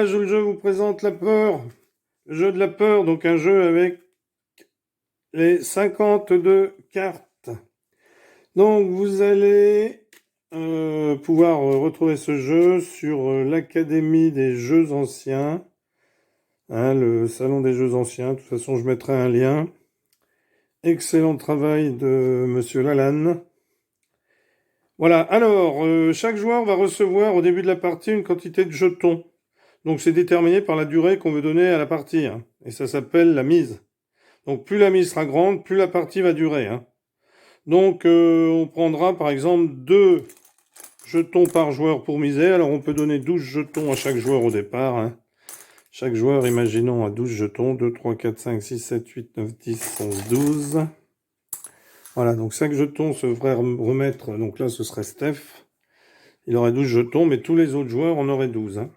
voilà, je vous présente la peur. Le jeu de la peur, donc un jeu avec les 52 cartes. Donc vous allez pouvoir retrouver ce jeu sur l'Académie des Jeux Anciens, hein, le Salon des Jeux Anciens. De toute façon, je mettrai un lien. Excellent travail de Monsieur Lalanne. Voilà, alors, chaque joueur va recevoir au début de la partie une quantité de jetons. Donc c'est déterminé par la durée qu'on veut donner à la partie, hein. Et ça s'appelle la mise. Donc plus la mise sera grande, plus la partie va durer, hein. Donc on prendra par exemple 2 jetons par joueur pour miser. Alors on peut donner 12 jetons à chaque joueur au départ, hein. Chaque joueur, imaginons, a 12 jetons. 2, 3, 4, 5, 6, 7, 8, 9, 10, 11, 12. Voilà, donc 5 jetons se feraient remettre. Donc là, ce serait Steph. Il aurait 12 jetons, mais tous les autres joueurs en auraient 12, hein.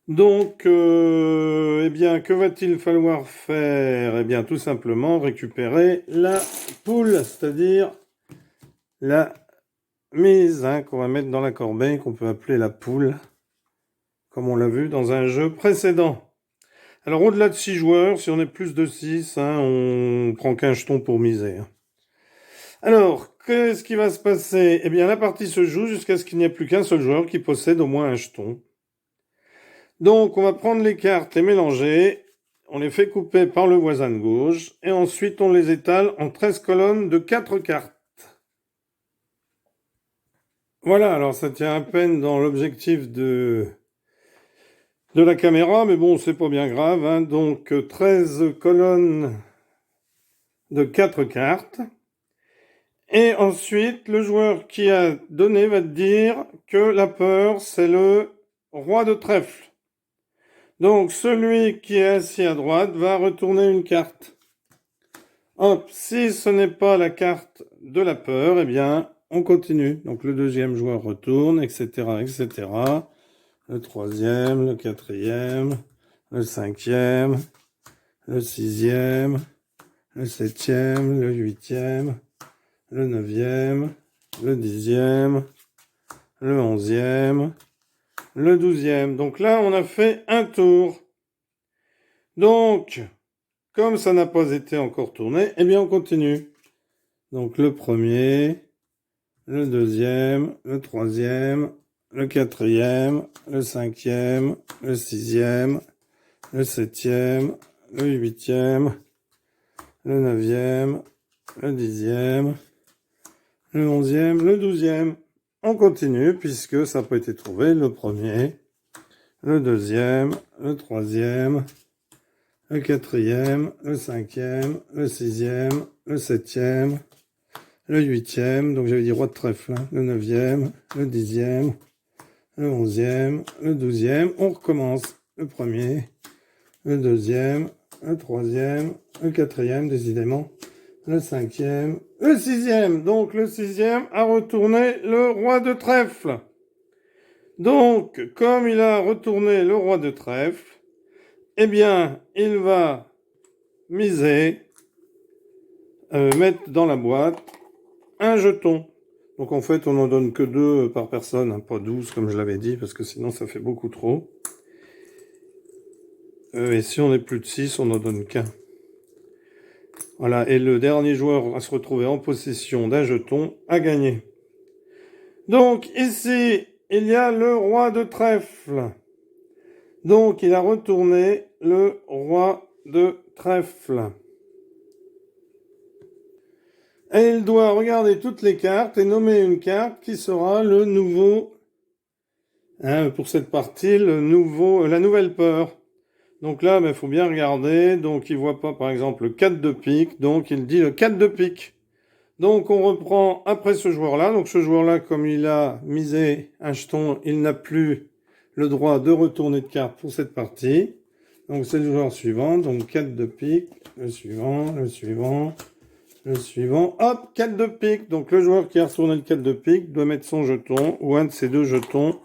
Donc, eh bien, que va-t-il falloir faire? Eh bien, tout simplement récupérer la poule, c'est-à-dire la mise, hein, qu'on va mettre dans la corbeille, qu'on peut appeler la poule, comme on l'a vu dans un jeu précédent. Alors, au-delà de 6 joueurs, si on est plus de 6, hein, on prend qu'un jeton pour miser, hein. Alors, qu'est-ce qui va se passer? Eh bien, la partie se joue jusqu'à ce qu'il n'y ait plus qu'un seul joueur qui possède au moins un jeton. Donc, on va prendre les cartes, les mélanger, on les fait couper par le voisin de gauche, et ensuite on les étale en 13 colonnes de 4 cartes. Voilà, alors ça tient à peine dans l'objectif de la caméra, mais bon, c'est pas bien grave, hein. Donc, 13 colonnes de 4 cartes. Et ensuite, le joueur qui a donné va te dire que la peur, c'est le roi de trèfle. Donc, celui qui est assis à droite va retourner une carte. Hop, si ce n'est pas la carte de la peur, eh bien, on continue. Donc, le deuxième joueur retourne, etc., etc. Le troisième, le quatrième, le cinquième, le sixième, le septième, le huitième, le neuvième, le dixième, le onzième, le douzième. Donc là, on a fait un tour. Donc, comme ça n'a pas été encore tourné, eh bien on continue. Donc le premier, le deuxième, le troisième, le quatrième, le cinquième, le sixième, le septième, le huitième, le neuvième, le dixième, le onzième, le douzième. On continue puisque ça n'a pas été trouvé. Le premier, le deuxième, le troisième, le quatrième, le cinquième, le sixième, le septième, le huitième, donc j'avais dit roi de trèfle, hein, le neuvième, le dixième, le onzième, le douzième. On recommence. Le premier, le deuxième, le troisième, le quatrième, décidément, le cinquième, le sixième. Donc le sixième a retourné le roi de trèfle. Donc, comme il a retourné le roi de trèfle, eh bien, il va miser, mettre dans la boîte un jeton. Donc en fait, on n'en donne que 2 par personne, hein, pas 12 comme je l'avais dit, parce que sinon ça fait beaucoup trop. Et si on est plus de 6, on n'en donne qu'un. Voilà, et le dernier joueur à se retrouver en possession d'un jeton a gagné. Donc ici, il y a le roi de trèfle. Donc il a retourné le roi de trèfle. Et il doit regarder toutes les cartes et nommer une carte qui sera le nouveau, hein, pour cette partie, la nouvelle peur. Donc là, il faut bien regarder. Donc il voit pas, par exemple, le 4 de pique. Donc il dit le 4 de pique. Donc on reprend après ce joueur-là. Donc ce joueur-là, comme il a misé un jeton, il n'a plus le droit de retourner de carte pour cette partie. Donc c'est le joueur suivant. Donc 4 de pique, le suivant, le suivant, le suivant. Hop, 4 de pique. Donc le joueur qui a retourné le 4 de pique doit mettre son jeton ou un de ses 2 jetons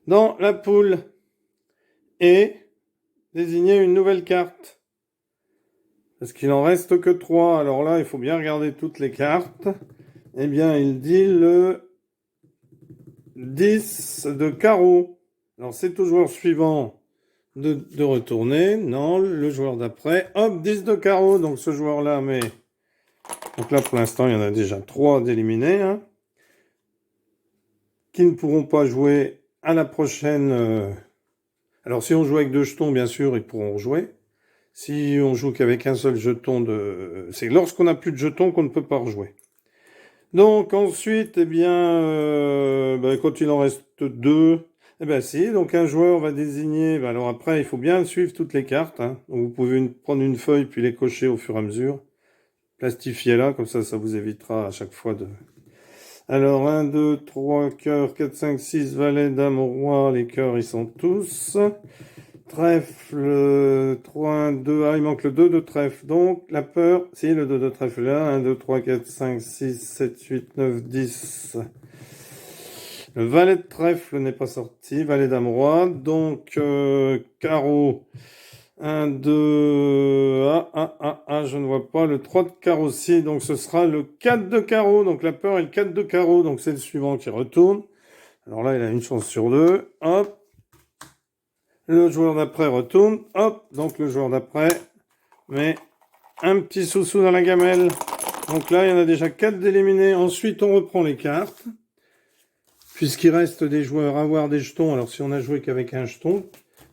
dans la poule et désigner une nouvelle carte. Parce qu'il en reste que 3. Alors là, il faut bien regarder toutes les cartes. Eh bien, il dit le 10 de carreau. Alors, c'est au joueur suivant de retourner. Non, le joueur d'après. Hop, 10 de carreau. Donc, ce joueur-là, mais... Donc là, pour l'instant, il y en a déjà 3 d'éliminés, hein, qui ne pourront pas jouer à la prochaine... Alors, si on joue avec 2 jetons, bien sûr, ils pourront jouer. Si on joue qu'avec un seul jeton de... C'est lorsqu'on n'a plus de jetons qu'on ne peut pas rejouer. Donc ensuite, eh bien, quand il en reste 2, eh bien si, donc un joueur va désigner... alors après, il faut bien suivre toutes les cartes. Hein. Donc vous pouvez prendre une feuille puis les cocher au fur et à mesure. Plastifiez-la, comme ça vous évitera à chaque fois de... Alors 1, 2, 3, cœur, 4, 5, 6, valet, dame, roi. Les cœurs, ils sont tous... Trèfle, 3, 1, 2, il manque le 2 de trèfle, donc la peur, si le 2 de trèfle là, 1, 2, 3, 4, 5, 6, 7, 8, 9, 10. Le valet de trèfle n'est pas sorti, valet dame roi, donc carreau, 1, 2, je ne vois pas, le 3 de carreau aussi, donc ce sera le 4 de carreau, donc la peur est le 4 de carreau, donc c'est le suivant qui retourne. Alors là, il a une chance sur 2, hop. Le joueur d'après retourne. Hop, donc le joueur d'après met un petit sous-sous dans la gamelle. Donc là, il y en a déjà 4 d'éliminés. Ensuite, on reprend les cartes. Puisqu'il reste des joueurs à avoir des jetons. Alors, si on a joué qu'avec un jeton,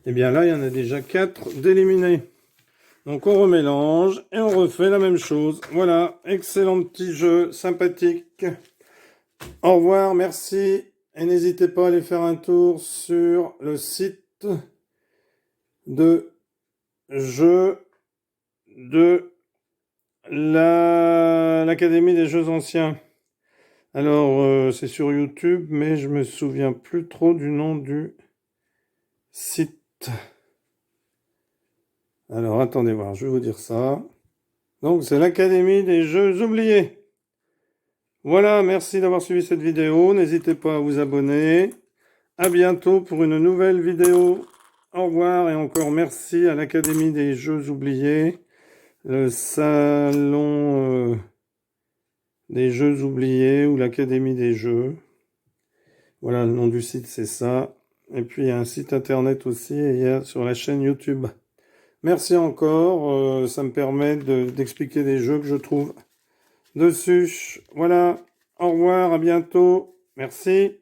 eh bien là, il y en a déjà 4 d'éliminés. Donc, on remélange et on refait la même chose. Voilà, excellent petit jeu, sympathique. Au revoir, merci. Et n'hésitez pas à aller faire un tour sur le site de jeux de l'Académie des Jeux Anciens. Alors, c'est sur YouTube, mais je me souviens plus trop du nom du site. Alors, attendez voir, je vais vous dire ça. Donc, c'est l'Académie des Jeux Oubliés. Voilà, merci d'avoir suivi cette vidéo. N'hésitez pas à vous abonner. À bientôt pour une nouvelle vidéo. Au revoir et encore merci à l'Académie des Jeux Oubliés. Le salon des Jeux Oubliés ou l'Académie des Jeux. Voilà, le nom du site, c'est ça. Et puis, il y a un site internet aussi, et il y a sur la chaîne YouTube. Merci encore, ça me permet d'expliquer des jeux que je trouve dessus. Voilà, au revoir, à bientôt. Merci.